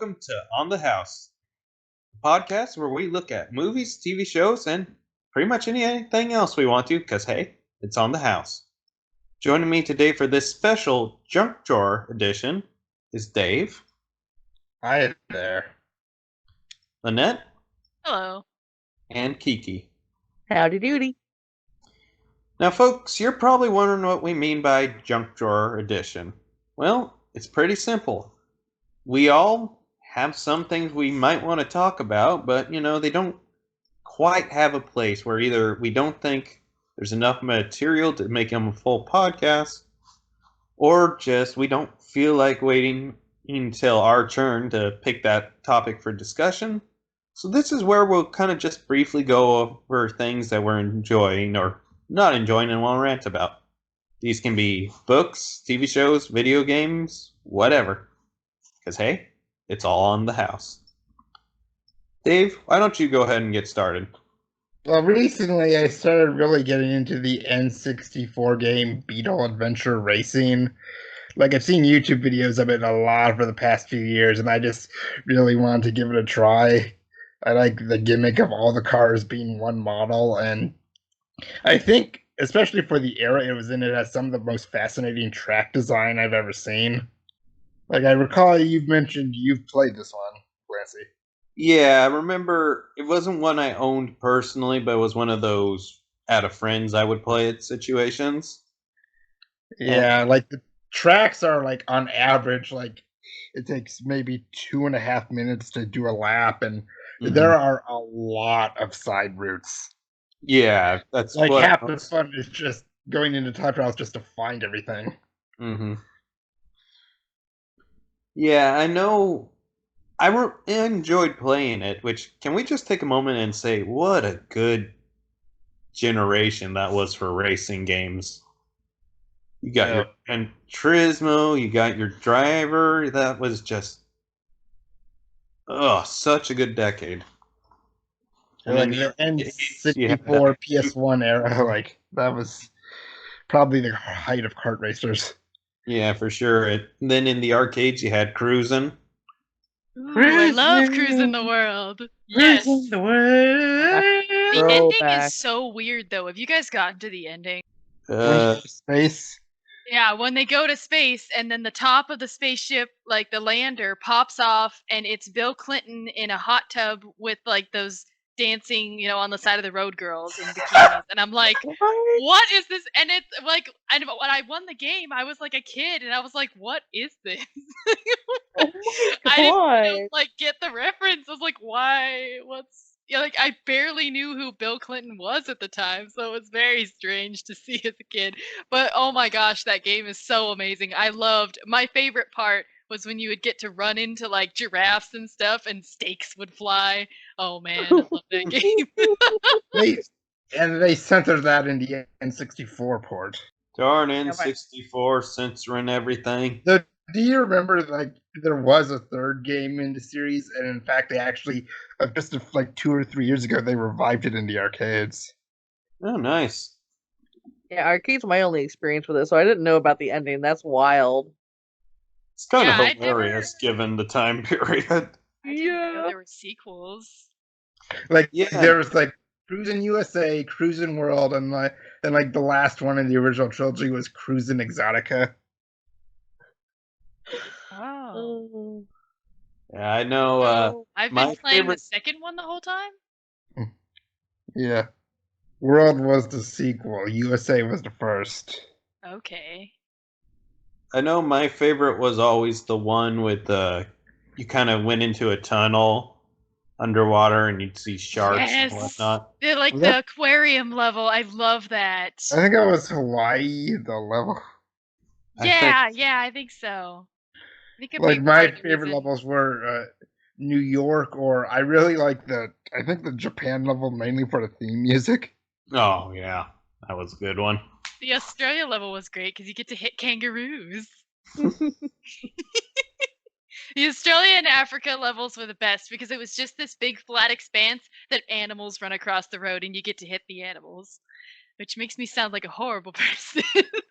welcome to On the House, the podcast where we look at movies, TV shows, and pretty much anything else we want to, because hey, it's on the house. Joining me today for this special Junk Drawer edition is Dave, Hi there. Lynette, Hello. and Kiki. Howdy doody. Now, folks, you're probably wondering what we mean by Junk Drawer edition. Well, it's pretty simple. We all have some things we might want to talk about, but they don't quite have a place where either we don't think there's enough material to make them a full podcast, or just we don't feel like waiting until our turn to pick that topic for discussion. So this is where we'll kind of just briefly go over things that we're enjoying or not enjoying and want to rant about. These can be books, TV shows, video games, whatever. Because, hey, it's all on the house. Dave, why don't you go ahead and get started? Well, recently I started really getting into the N64 game Beetle Adventure Racing. I've seen YouTube videos of it a lot for the past few years, and I just really wanted to give it a try. I like the gimmick of all the cars being one model, and I think, especially for the era it was in, it has some of the most fascinating track design I've ever seen. I recall you've mentioned you've played this one, Clancy. Yeah, I remember it wasn't one I owned personally, but it was one of those at a friend's I would play it situations. Yeah, the tracks are on average, it takes maybe 2.5 minutes to do a lap, and there are a lot of side routes. Yeah, that's half the fun is just going into time trials just to find everything. Mm-hmm. Yeah, I know. I enjoyed playing it, which, can we just take a moment and say what a good generation that was for racing games? You got your Gran Turismo, you got your driver, that was just, such a good decade. The N64 PS1 era, that was probably the height of kart racers. Yeah, for sure. Then in the arcades, you had Cruisin'. Ooh, I love Cruising the World. Yes. Cruising the world. The ending is so weird, though. Have you guys gotten to the ending? Space. Yeah, when they go to space, and then the top of the spaceship, the lander, pops off, and it's Bill Clinton in a hot tub with those dancing, on the side of the road girls in bikinis, and I'm like, what is this? And it's and when I won the game, I was a kid, and I was like, what is this? I didn't get the reference. I was like, why? I barely knew who Bill Clinton was at the time, so it was very strange to see as a kid. But oh my gosh, that game is so amazing. My favorite part was when you would get to run into giraffes and stuff, and steaks would fly. Oh man, I love that game. They censored that in the N64 port. Darn N64 censoring everything. Do you remember there was a third game in the series, and in fact they actually just 2 or 3 years ago they revived it in the arcades. Oh, nice. Yeah, arcade's my only experience with it, so I didn't know about the ending. That's wild. It's kind of hilarious given the time period. I didn't know there were sequels. There was Cruisin' USA, Cruisin' World, and then the last one in the original trilogy was Cruisin' Exotica. Oh. Yeah, I know. I've been playing the second one the whole time? Yeah. World was the sequel. USA was the first. Okay. I know my favorite was always the one with you kind of went into a tunnel underwater and you'd see sharks and whatnot. They're the aquarium level. I love that. I think it was Hawaii, the level. I think so. My favorite levels were New York, or I really like the Japan level, mainly for the theme music. Oh yeah, that was a good one. The Australia level was great because you get to hit kangaroos. The Australia and Africa levels were the best because it was just this big flat expanse that animals run across the road, and you get to hit the animals. Which makes me sound like a horrible person.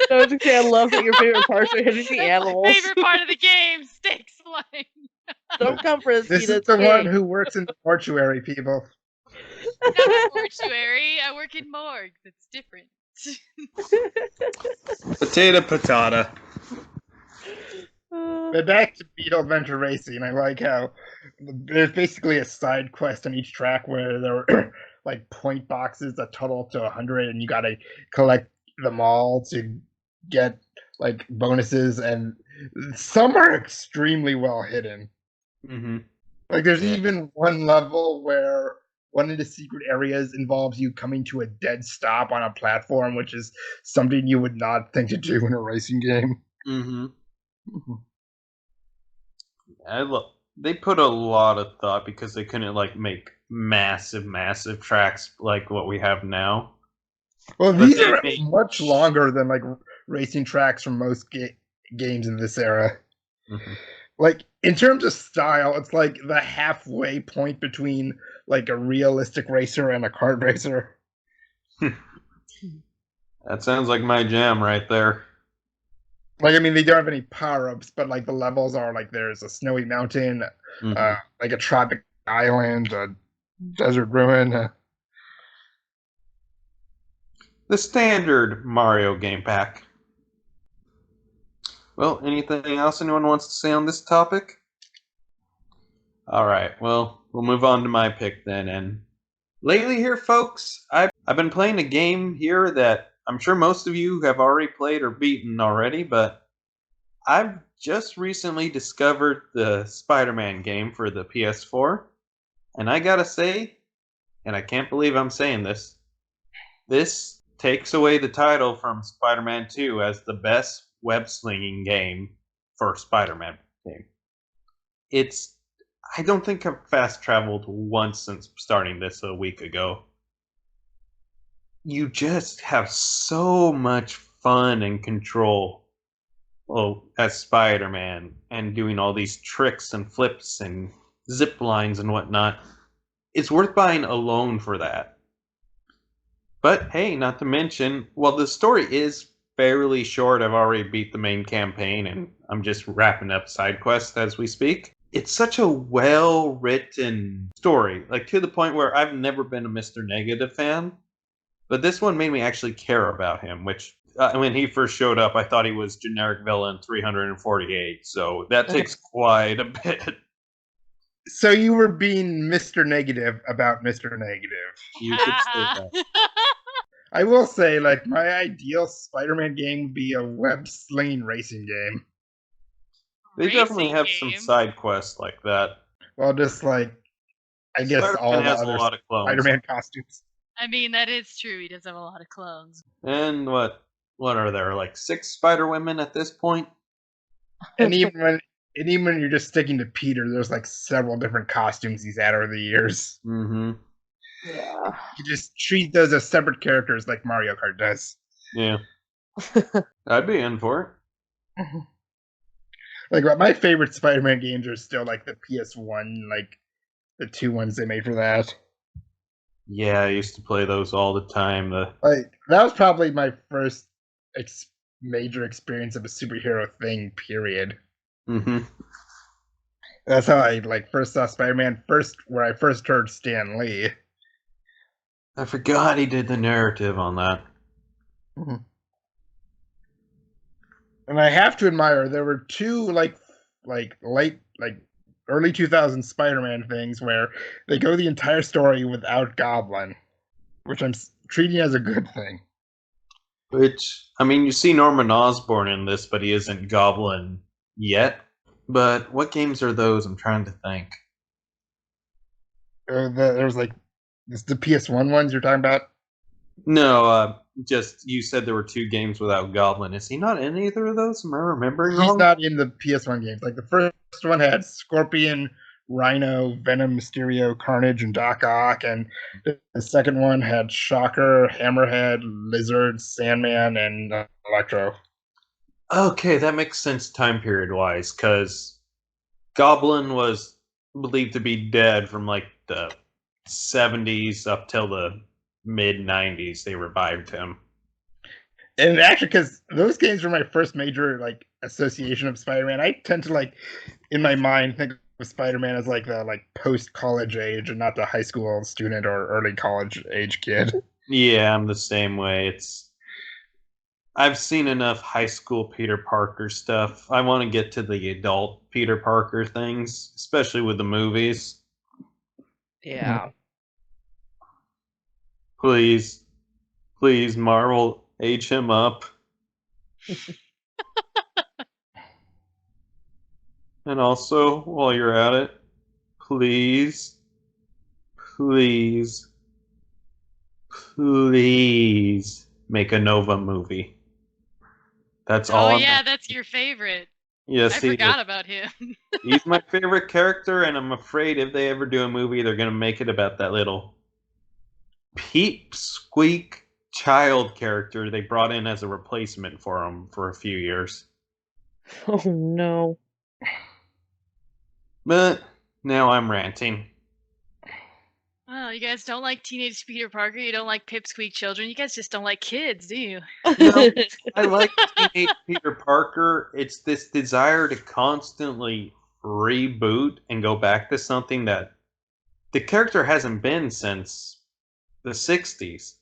I love that your favorite parts are hitting the animals. My favorite part of the game, steaks flying. Don't come for this, This Kita. is It's the one gay. who works in the mortuary, people. Not a mortuary. I work in morgue. That's different. Potato, patata. But back to Beetle Adventure Racing, I like how there's basically a side quest on each track where there are like point boxes that total up to 100, and you got to collect them all to get like bonuses, and some are extremely well hidden. Mm-hmm. Like there's Yeah. even one level where one of the secret areas involves you coming to a dead stop on a platform, which is something you would not think to do in a racing game. Mm-hmm. They put a lot of thought because they couldn't like make massive tracks like what we have now. Well, But these they are made much longer than like racing tracks from most games in this era. Mhm. Like in terms of style, it's like the halfway point between like a realistic racer and a kart racer. That sounds like my jam right there. Like I mean, they don't have any power ups, but like the levels are like there's a snowy mountain, Mhm. like a tropic island, a desert ruin. The standard Mario game pack. Well, anything else anyone wants to say on this topic? All right. Well, we'll move on to my pick then. And lately here, folks, I've been playing a game here that I'm sure most of you have already played or beaten already, but I've just recently discovered the Spider-Man game for the PS4, and I gotta say, and I can't believe I'm saying this takes away the title from Spider-Man 2 as the best web slinging game for Spider-Man game. It's I don't think I've fast traveled once since starting this a week ago. You just have so much fun and control as Spider-Man and doing all these tricks and flips and zip lines and whatnot. It's worth buying alone for that. But hey, not to mention, well, the story is fairly short. I've already beat the main campaign and I'm just wrapping up side quests as we speak. It's such a well written story, like to the point where I've never been a Mr. Negative fan. But this one made me actually care about him, which when he first showed up, I thought he was generic villain 348. So that takes quite a bit. So you were being Mr. Negative about Mr. Negative. You could say that. I will say, like, my ideal Spider-Man game would be a web slinging racing game. They definitely Racing have some game. side quests like that. Well, just like I guess Spider-Man all the has a other lot of clones. Spider-Man costumes. I mean, that is true. He does have a lot of clones. And what are there, like 6 Spider Women at this point? And even when you're just sticking to Peter, there's like several different costumes he's had over the years. Mm-hmm. Yeah. You just treat those as separate characters like Mario Kart does. Yeah. I'd be in for it. Like my favorite Spider-Man games are still like the PS1, like the 2 ones they made for that. Yeah, I used to play those all the time. Like that was probably my first major experience of a superhero thing. Period. Mm-hmm. That's how I like first saw Spider-Man. Where I first heard Stan Lee. I forgot he did the narrative on that. And I have to admire there were two like late early 2000s Spider-Man things where they go the entire story without Goblin, which I'm treating as a good thing. Which, I mean, you see Norman Osborn in this, but he isn't Goblin yet. But what games are those? I'm trying to think. There's like the PS1 ones you're talking about. No, just you said there were 2 games without Goblin. Is he not in either of those? Am I remembering He's wrong? not in the PS1 games. Like the first one had Scorpion, Rhino, Venom, Mysterio, Carnage, and Doc Ock, and the second one had Shocker, Hammerhead, Lizard, Sandman, and Electro. Okay, that makes sense time period wise, because Goblin was believed to be dead from like the 70s up till the mid 90s. They revived him. And actually, because those games were my first major like association of Spider-Man, I tend to like in my mind think with Spider-Man as like the post college age and not the high school student or early college age kid. Yeah, I'm the same way. I've seen enough high school Peter Parker stuff. I want to get to the adult Peter Parker things, especially with the movies. Yeah. Please, please, Marvel, age him up. And also, while you're at it, please, please, please make a Nova movie. That's Oh all yeah, I'm. that's your favorite. Yes, I he is. forgot about him. He's my favorite character, and I'm afraid if they ever do a movie, they're gonna make it about that little peep squeak child character they brought in as a replacement for him for a few years. Oh no. But now I'm ranting. Oh, you guys don't like teenage Peter Parker? You don't like pipsqueak children? You guys just don't like kids, do you? No, I like teenage Peter Parker. It's this desire to constantly reboot and go back to something that the character hasn't been since the 60s.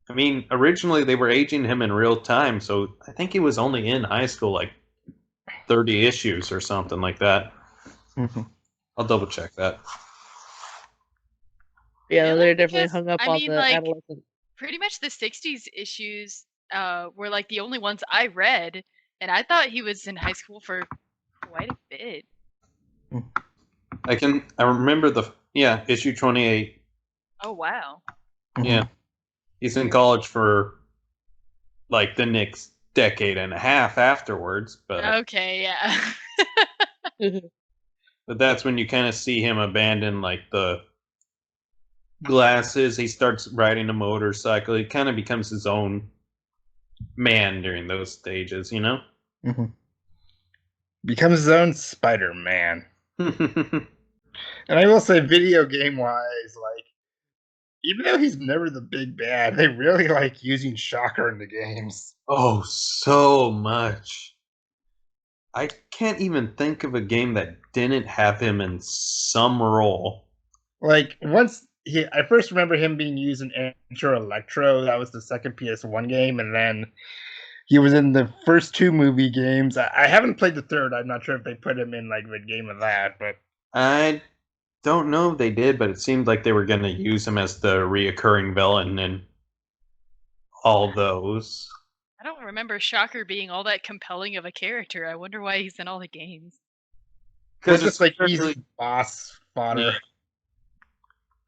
I mean, originally they were aging him in real time, so I think he was only in high school like 30 issues or something like that. I'll double check that. Yeah, Really? they're definitely Because, hung up I on mean, the like, adolescent. pretty much the 60s issues were like the only ones I read, and I thought he was in high school for quite a bit. I remember issue 28. Oh wow. Yeah. He's in college for like the next decade and a half afterwards, Okay, yeah. but that's when you kind of see him abandon like the glasses. He starts riding a motorcycle. He kind of becomes his own man during those stages, you know? Becomes his own Spider-Man. And I will say, video game wise, like, even though he's never the big bad, they really like using Shocker in the games. Oh, so much. I can't even think of a game that didn't have him in some role. Like, I first remember him being used in Enter Electro. That was the second PS1 game, and then he was in the first two movie games. I haven't played the third. I'm not sure if they put him in like the game of that, but I don't know if they did, but it seemed like they were going to use him as the reoccurring villain in all those. I don't remember Shocker being all that compelling of a character. I wonder why he's in all the games. it's Because just like easy boss fodder. Yeah.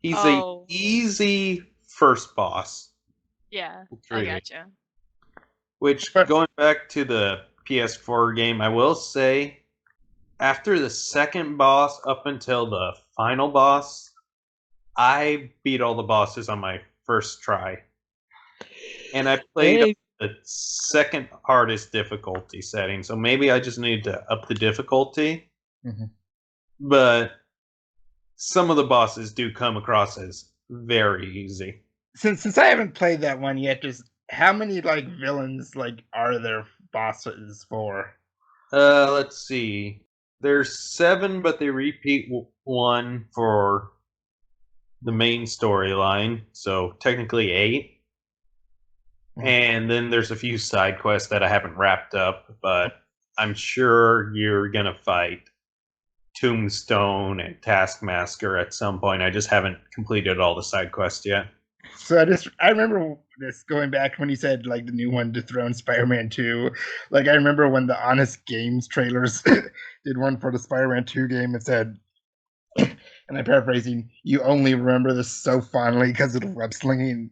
He's Oh. a easy first boss. Yeah, I Really. gotcha. Which, going back to the PS4 game, I will say, after the second boss up until the final boss, I beat all the bosses on my first try. And I played Hey. the second hardest difficulty setting, so maybe I just need to up the difficulty. But some of the bosses do come across as very easy. Since I haven't played that one yet, just how many like villains like are there bosses for? Let's see. There's 7, but they repeat one for the main storyline, so technically 8. And then there's a few side quests that I haven't wrapped up, but I'm sure you're gonna fight Tombstone and Taskmaster at some point. I just haven't completed all the side quests yet. So I remember this going back when he said like the new one dethroned Spider-Man 2. Like I remember when the Honest Games trailers did one for the Spider-Man 2 game and said, and I'm paraphrasing, "You only remember this so fondly because of the web slinging."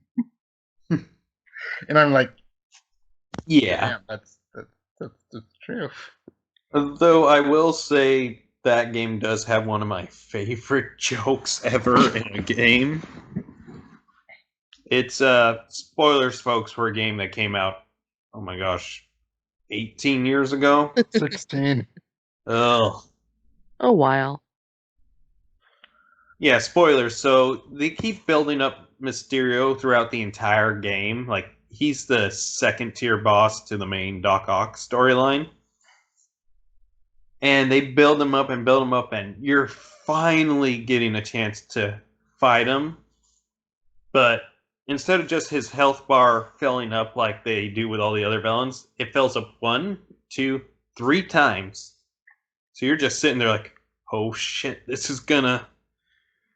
And I'm like, Yeah. that's true. Though I will say that game does have one of my favorite jokes ever in a game. It's spoilers, folks, for a game that came out, oh my gosh, 18 years ago. 16. Ugh. A while. Yeah, spoilers. So they keep building up Mysterio throughout the entire game. Like, he's the second tier boss to the main Doc Ock storyline. and they build him up and build him up, and you're finally getting a chance to fight him. But instead of just his health bar filling up like they do with all the other villains, it fills up 1, 2, 3 times. So you're just sitting there like, oh shit, this is gonna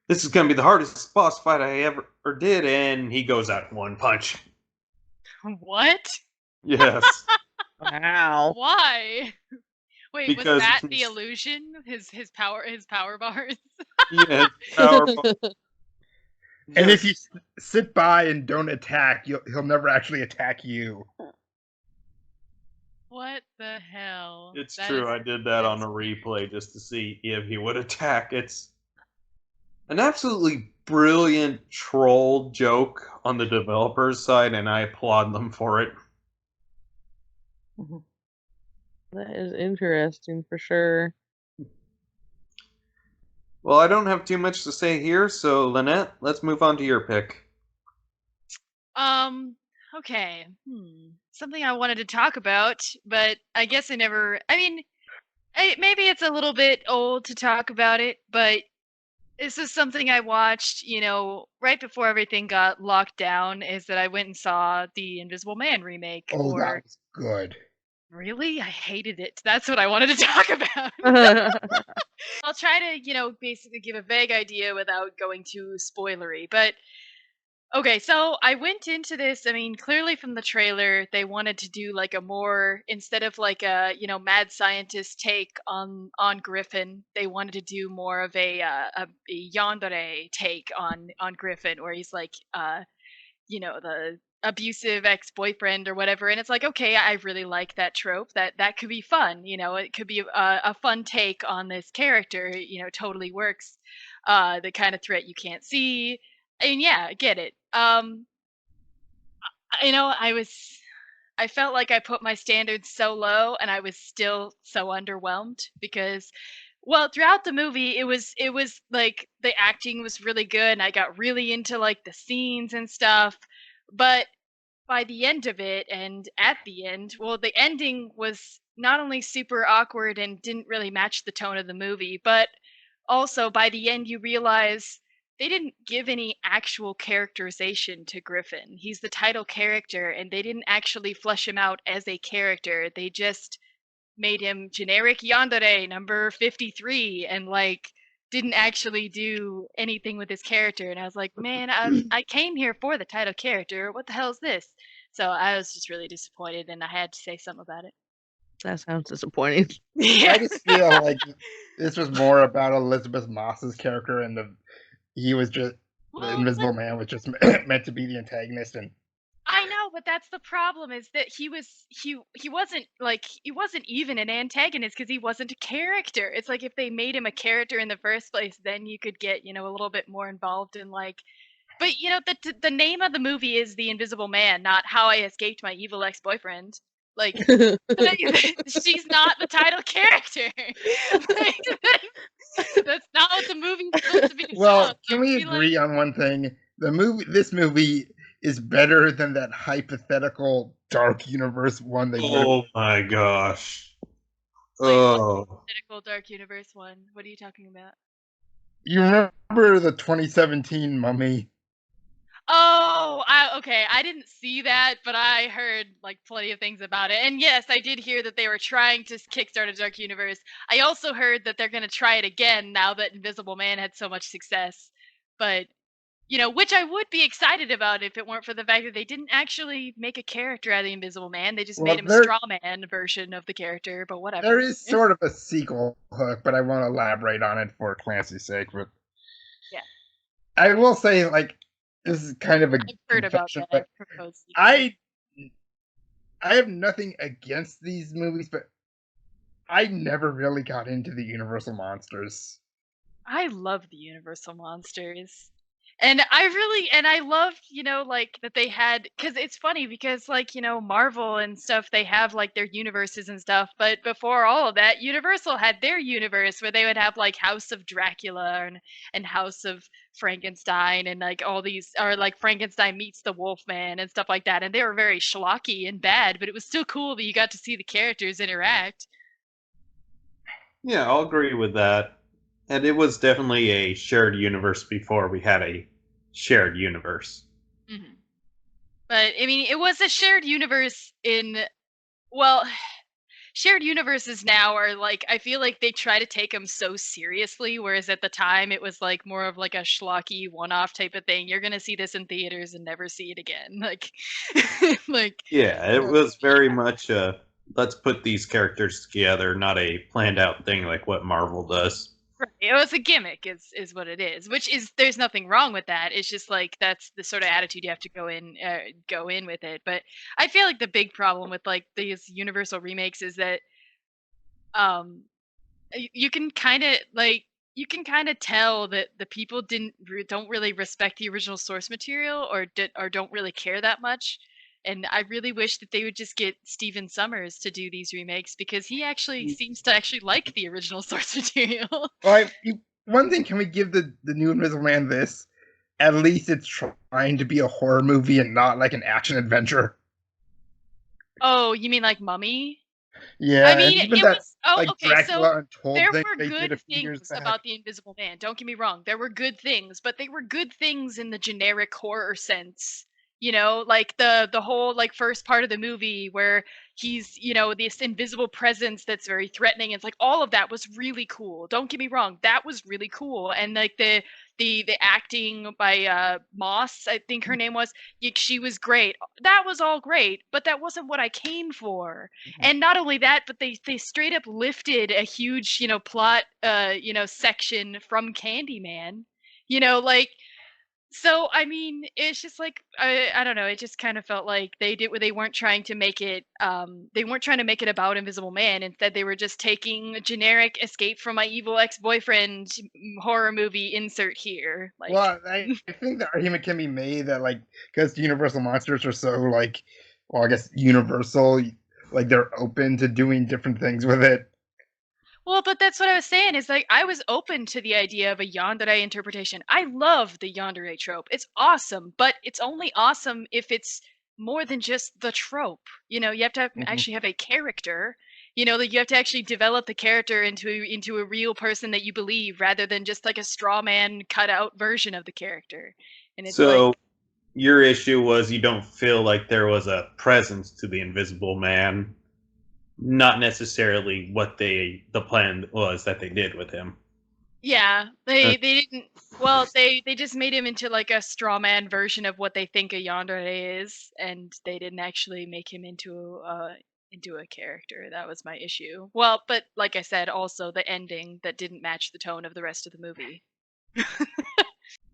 be the hardest boss fight I ever did, and he goes out in one punch. What? Yes, Wow. Why? Wait, was because that the illusion? His power bars? yeah, it's powerful. And if Yes. you sit by and don't attack, he'll never actually attack you. What the hell? It's That true. is- I did that on a replay just to see if he would attack. It's an absolutely brilliant troll joke on the developers' side, and I applaud them for it. That is interesting for sure. Well, I don't have too much to say here, so Lynette, let's move on to your pick. Okay. Something I wanted to talk about, but I guess I never. I mean, maybe it's a little bit old to talk about it, but this is something I watched, right before everything got locked down. Is that I went and saw the Invisible Man remake Oh, for. that was good. Really? I hated it. That's what I wanted to talk about. I'll try to, basically give a vague idea without going too spoilery. But okay, so I went into this. I mean, clearly from the trailer, they wanted to do like a more instead of like a mad scientist take on Griffin. They wanted to do more of a yandere take on Griffin, where he's like the abusive ex-boyfriend or whatever, and it's like, okay, I really like that trope. That could be fun. It could be a fun take on this character. Totally works. The kind of threat you can't see. And yeah, I get it. I felt like I put my standards so low, and I was still so underwhelmed because, well, throughout the movie, it was like the acting was really good, and I got really into like the scenes and stuff. But by the end of it, and at the end, well, the ending was not only super awkward and didn't really match the tone of the movie, but also by the end you realize they didn't give any actual characterization to Griffin. He's the title character, and they didn't actually flesh him out as a character. They just made him generic yandere number 53, and like didn't actually do anything with his character. And I was like, man, I came here for the title character. What the hell is this? So I was just really disappointed, and I had to say something about it. That sounds disappointing. Yeah. I just feel like this was more about Elizabeth Moss's character, and he was just the Well, Invisible Man was just meant to be the antagonist, and I know, but that's the problem, is that he wasn't even an antagonist because he wasn't a character. It's like if they made him a character in the first place, then you could get, a little bit more involved in like. But the name of the movie is The Invisible Man, not How I Escaped My Evil Ex-Boyfriend. Like she's not the title character. Like, that's not what the movie's supposed to be well, about. So can we be like, agree on one thing? This movie is better than that hypothetical Dark Universe one they would have. Oh my gosh. wait, Oh. Hypothetical Dark Universe one. What are you talking about? You remember the 2017 Mummy? Oh, okay. I didn't see that, but I heard like plenty of things about it. And yes, I did hear that they were trying to kickstart a Dark Universe. I also heard that they're going to try it again now that Invisible Man had so much success. But, which I would be excited about if it weren't for the fact that they didn't actually make a character out of the Invisible Man. They just made him a straw man version of the character, but whatever. There is sort of a sequel hook, but I won't elaborate on it for Clancy's sake. But yeah, I will say, like, this is kind of a I've heard about confession, that. but Proposed sequel. I have nothing against these movies, but I never really got into the Universal monsters. I love the Universal monsters. And I loved, like that they had, because it's funny because like, Marvel and stuff, they have like their universes and stuff. But before all of that, Universal had their universe where they would have like House of Dracula and House of Frankenstein and like all these, or like Frankenstein meets the Wolfman and stuff like that. And they were very schlocky and bad, but it was still cool that you got to see the characters interact. Yeah, I'll agree with that. And it was definitely a shared universe before we had a shared universe. Hmm. But I mean, it was a shared universe well, shared universes now are like, I feel like they try to take them so seriously, whereas at the time it was like more of like a schlocky one-off type of thing. You're gonna see this in theaters and never see it again. Like, like Yeah, it was very much let's put these characters together, not a planned out thing like what Marvel does. right. It was a gimmick, is what it is. Which is, there's nothing wrong with that. It's just like that's the sort of attitude you have to go in with it. But I feel like the big problem with like these Universal remakes is that um you can kind of like, you can kind of tell that the people don't really respect the original source material, or don't really care that much. And I really wish that they would just get Steven Summers to do these remakes, because he actually seems to actually like the original source material. Well, one thing, can we give the new Invisible Man this? At least it's trying to be a horror movie and not like an action adventure. Oh, you mean like Mummy? I Yeah, and mean, even it that was, oh, like okay, so Dracula Untold there thing were they did good a few years things back. about the Invisible Man. Don't get me wrong. There were good things, but they were good things in the generic horror sense. You know, like the whole like first part of the movie where he's, this invisible presence that's very threatening. It's like all of that was really cool. Don't get me wrong. That was really cool. And like the acting by Moss, I think her name was, she was great. That was all great, but that wasn't what I came for. And not only that, but they straight up lifted a huge, plot section from Candyman. Like, so I mean, it's just like, I don't know, it just kind of felt like they weren't trying to make it they weren't trying to make it about Invisible Man. Instead, they were just taking a generic escape from my evil ex-boyfriend horror movie, insert here. Like, Well, I think the argument can be made that like because Universal monsters are so like, well, I guess Universal, like they're open to doing different things with it. well, but that's what I was saying, is like I was open to the idea of a yandere interpretation. I love the yandere trope. It's awesome, but it's only awesome if it's more than just the trope. You have to Mhm. actually have a character. Like you have to actually develop the character into a real person that you believe, rather than just like a straw man cut out version of the character. And it's like, So your issue was you don't feel like there was a presence to the Invisible Man, not necessarily what the plan was that they did with him. yeah, Uh, they didn't. Well, they just made him into like a straw man version of what they think a yandere is, and they didn't actually make him into a character. That was my issue. Well, but like I said, also the ending that didn't match the tone of the rest of the movie.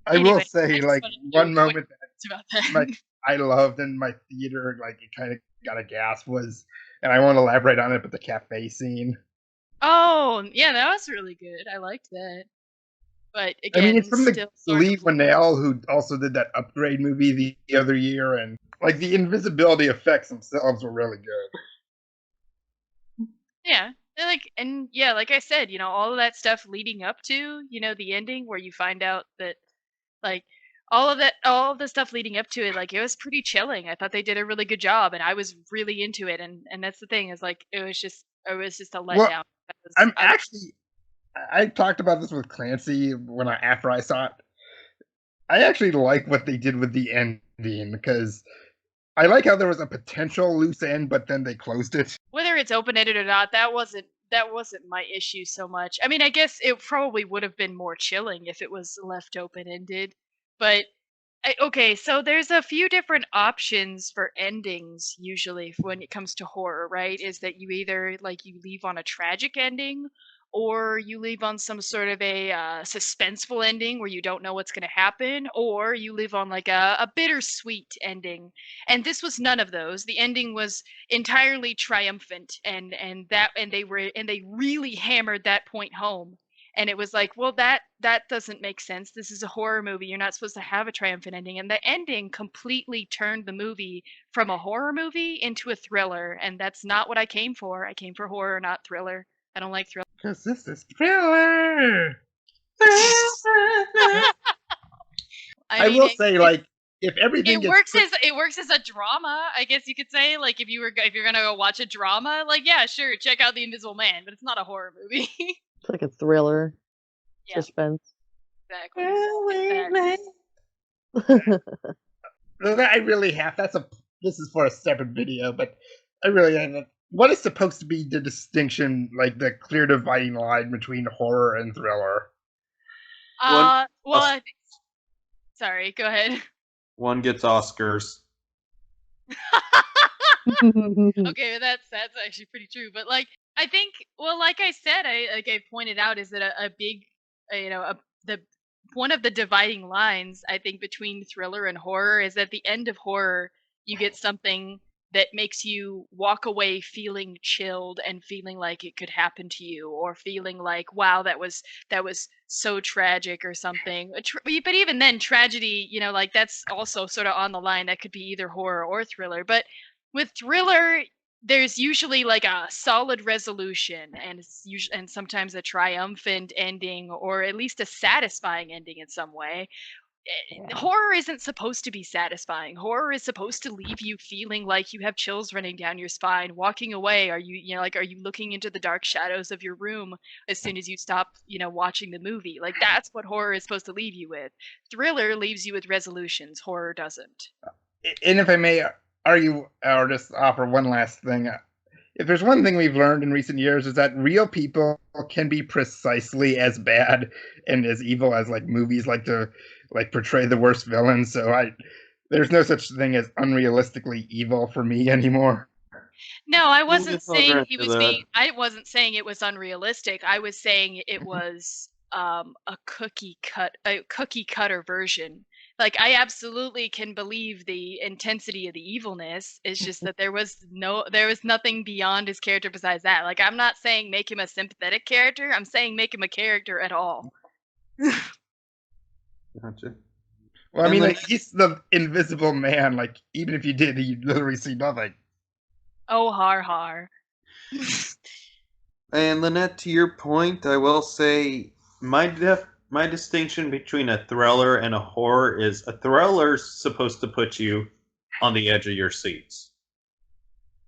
I will Anyway, say, I just like wanted to one point moment about my that. I loved in my theater, like it kind of got a gasp was, and I won't elaborate on it, but the cafe scene. Oh, yeah, that was really good. I liked that. But I mean, it's again, from the still sort Lee of. Winnell who also did that Upgrade movie the other year, and like the invisibility effects themselves were really good. Yeah. And yeah, like I said, all of that stuff leading up to, the ending where you find out that, like, all of the stuff leading up to it, like, it was pretty chilling. I thought they did a really good job, and I was really into it. And that's the thing, is like it was just a Well, letdown. I'm I was actually I talked about this with Clancy when after I saw it. I actually like what they did with the ending because I like how there was a potential loose end, but then they closed it. Whether it's open ended or not, that wasn't my issue so much. I mean, I guess it probably would have been more chilling if it was left open ended, but okay, so there's a few different options for endings usually when it comes to horror, right? Is that you either like you leave on a tragic ending, or you leave on some sort of a suspenseful ending where you don't know what's going to happen, or you live on like a bittersweet ending. And this was none of those. The ending was entirely triumphant, and they really hammered that point home. And it was like, well, that doesn't make sense. This is a horror movie. You're not supposed to have a triumphant ending. And the ending completely turned the movie from a horror movie into a thriller, and that's not what I came for. I came for horror, not thriller. I don't like thriller. Because this is thriller. I I mean, will say, like, if everything gets It works as a drama, I guess you could say. Like if you're gonna go watch a drama, like yeah, sure, check out The Invisible Man, but it's not a horror movie. It's like a thriller, Yeah. suspense. Exactly. I really have. This is for a separate video, but I really have. What is supposed to be the distinction, like the clear dividing line between horror and thriller? Well, sorry, go ahead. One gets Oscars. Okay, that's actually pretty true. But like, I think, well, like I said, I pointed out is that a big, the one of the dividing lines I think between thriller and horror is at the end of horror you get something that makes you walk away feeling chilled and feeling like it could happen to you, or feeling like wow, that was so tragic or something. But even then, tragedy, like that's also sort of on the line. That could be either horror or thriller. But with thriller, there's usually like a solid resolution, and it's usually, and sometimes a triumphant ending, or at least a satisfying ending in some way. Horror isn't supposed to be satisfying. Horror is supposed to leave you feeling like you have chills running down your spine. Walking away, are you looking into the dark shadows of your room as soon as you stop, watching the movie? Like that's what horror is supposed to leave you with. Thriller leaves you with resolutions. Horror doesn't. And if I may argue or just offer one last thing, if there's one thing we've learned in recent years is that real people can be precisely as bad and as evil as like movies like to like portray the worst villains. So there's no such thing as unrealistically evil for me anymore. No, I I'll wasn't saying grant he you was that. being. I wasn't saying it was unrealistic. I was saying it was a cookie cutter version. Like I absolutely can believe the intensity of the evilness. It's just that there was nothing beyond his character besides that. Like I'm not saying make him a sympathetic character. I'm saying make him a character at all. Gotcha. Well, I And mean, then like he's the invisible man. Like even if you did, you'd literally see nothing. Oh har har. And Lynette, to your point, I will say my distinction between a thriller and a horror is a thriller's supposed to put you on the edge of your seats.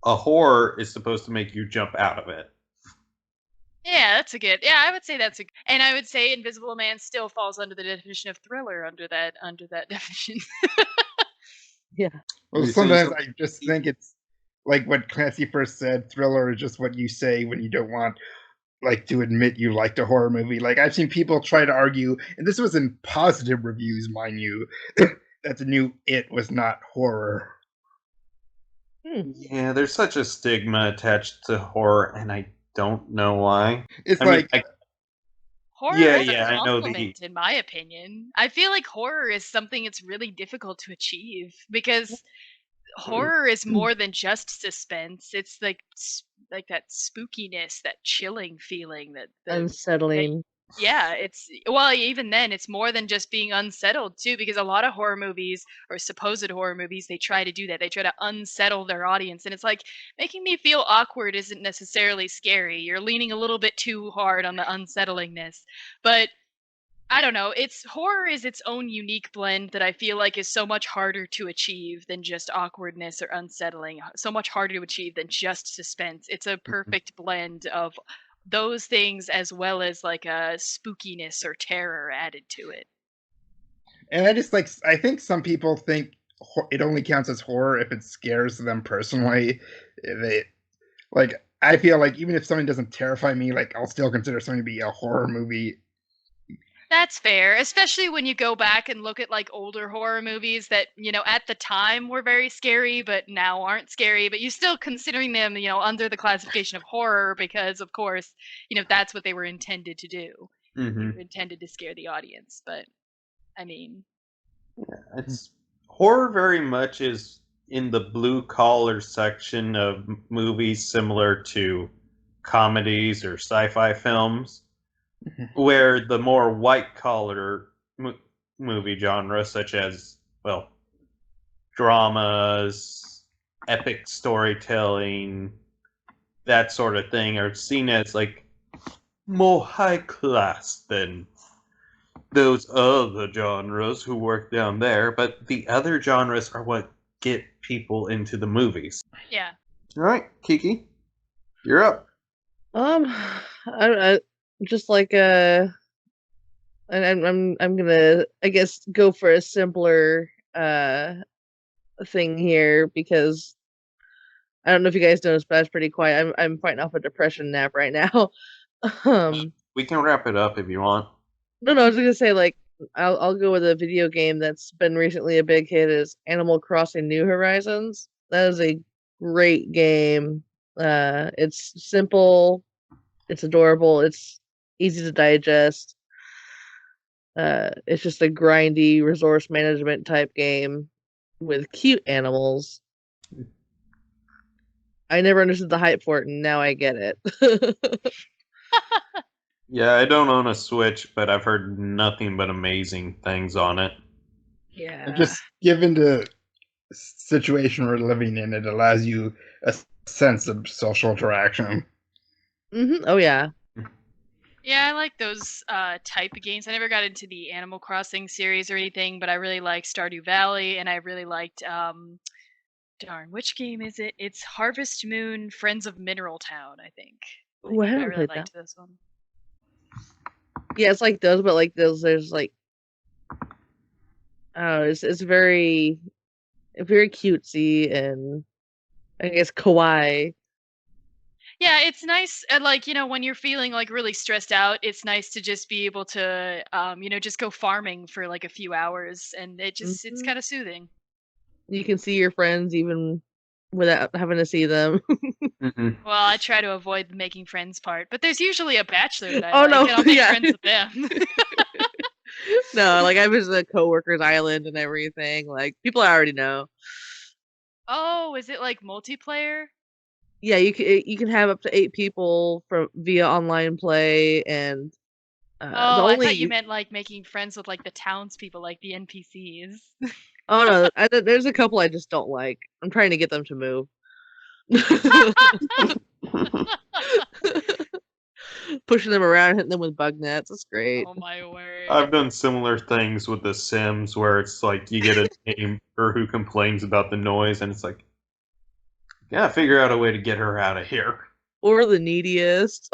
A horror is supposed to make you jump out of it. Yeah, that's a good. Yeah, I would say that's a. And I would say Invisible Man still falls under the definition of thriller under that definition. Yeah. Well, So sometimes I just think it's like what Clancy first said. Thriller is just what you say when you don't want like to admit you liked a horror movie. Like I've seen people try to argue, and this was in positive reviews, mind you, that the new It was not horror. Yeah, there's such a stigma attached to horror, and I don't know why. It's I mean, like Horror yeah, is a yeah, I know compliment, in my opinion. I feel like horror is something it's really difficult to achieve because horror is more than just suspense. It's like that spookiness, that chilling feeling that Unsettling. yeah, it's well, even then it's more than just being unsettled too, because a lot of horror movies or supposed horror movies, they try to do that. They try to unsettle their audience, and it's like making me feel awkward isn't necessarily scary. You're leaning a little bit too hard on the unsettlingness. But I don't know. It's horror is its own unique blend that I feel like is so much harder to achieve than just awkwardness or unsettling. So much harder to achieve than just suspense. It's a perfect blend of those things as well as like a spookiness or terror added to it. and I think some people think it only counts as horror if it scares them personally. They like I feel like even if something doesn't terrify me, like I'll still consider something to be a horror movie. That's fair, especially when you go back and look at like older horror movies that, at the time were very scary, but now aren't scary, but you still considering them, under the classification of horror because of course, that's what they were intended to do. They were intended to scare the audience, but I mean, it's horror very much is in the blue collar section of movies similar to comedies or sci-fi films, where the more white collar movie genre, such as well dramas, epic storytelling, that sort of thing, are seen as like more high class than those other genres who work down there, but the other genres are what get people into the movies. Yeah. All right, Kiki, you're up. I just like and I'm gonna, I guess, go for a simpler thing here because I don't know if you guys noticed, but I was pretty quiet. I'm fighting off a depression nap right now. um, We can wrap it up if you want. no, I was gonna say like I'll go with a video game that's been recently a big hit is Animal Crossing New Horizons. That is a great game. It's simple, it's adorable, it's easy to digest. It's just a grindy resource management type game with cute animals. I never understood the hype for it, and now I get it. Yeah, I don't own a Switch, but I've heard nothing but amazing things on it. Yeah. And just given the situation we're living in, it allows you a sense of social interaction. Oh yeah. Yeah, I like those type of games. I never got into the Animal Crossing series or anything, but I really liked Stardew Valley, and I really liked darn, which game is it? It's Harvest Moon Friends of Mineral Town, I think. Oh, I I haven't really played that. liked this one. Yeah, it's like those, but like those, there's like, oh, it's very cutesy and I guess kawaii. Yeah, it's nice. Like, when you're feeling like really stressed out, it's nice to just be able to, just go farming for like a few hours, and it's Mhm. kind of soothing. You can see your friends even without having to see them. Mhm. Well, I try to avoid the making friends part, but there's usually a bachelor that I Oh like, no, and I'll make yeah. friends with them. No, like I visited a coworker's island and everything. Like people I already know. Oh, is it like multiplayer? Yeah, you can have up to 8 people from via online play, and the Oh, I thought you only meant like making friends with like the townspeople, like the NPCs. oh no, there's a couple I just don't like. I'm trying to get them to move. Pushing them around, hitting them with bug nets. It's great. Oh my word. I've done similar things with The Sims where it's like you get a neighbor who complains about the noise, and it's like, gotta figure out a way to get her out of here. Or the neediest.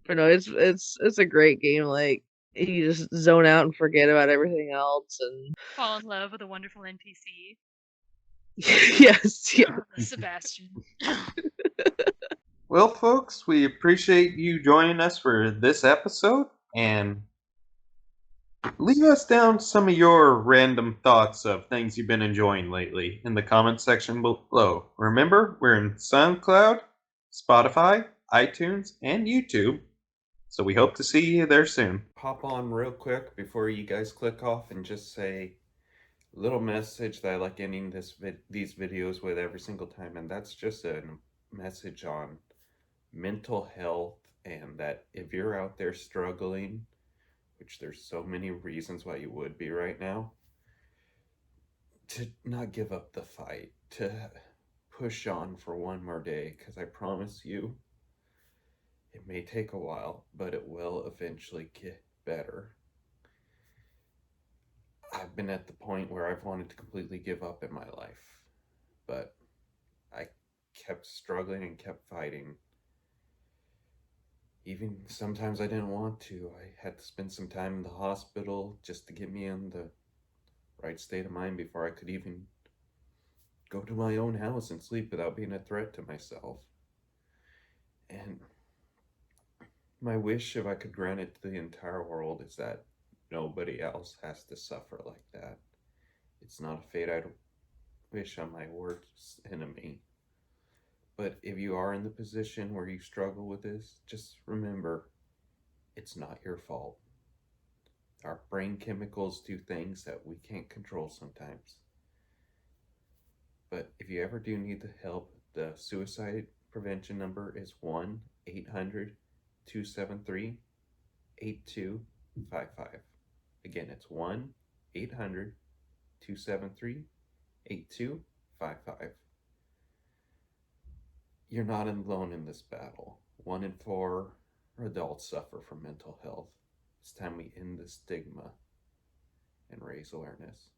But no, it's a great game. Like you just zone out and forget about everything else, and Fall in love with a wonderful NPC. yes, yeah. Sebastian. Well, folks, we appreciate you joining us for this episode, and leave us down some of your random thoughts of things you've been enjoying lately in the comment section below. Remember, we're in SoundCloud, Spotify, iTunes, and YouTube, so we hope to see you there soon. Hop on real quick before you guys click off and just say a little message that I like ending these videos with every single time, and that's just a message on mental health, and that if you're out there struggling, which there's so many reasons why you would be right now, to not give up the fight, to push on for one more day, because I promise you, it may take a while, but it will eventually get better. I've been at the point where I've wanted to completely give up in my life, but I kept struggling and kept fighting. Even sometimes I didn't want to. I had to spend some time in the hospital just to get me in the right state of mind before I could even go to my own house and sleep without being a threat to myself. And my wish, if I could grant it to the entire world, is that nobody else has to suffer like that. It's not a fate I'd wish on my worst enemy. But if you are in the position where you struggle with this, just remember, it's not your fault. Our brain chemicals do things that we can't control sometimes. But if you ever do need the help, the suicide prevention number is 1-800 273 8255. Again, it's 1-800 273 8255. You're not alone in this battle. 1 in 4 adults suffer from mental health. It's time we end the stigma and raise awareness.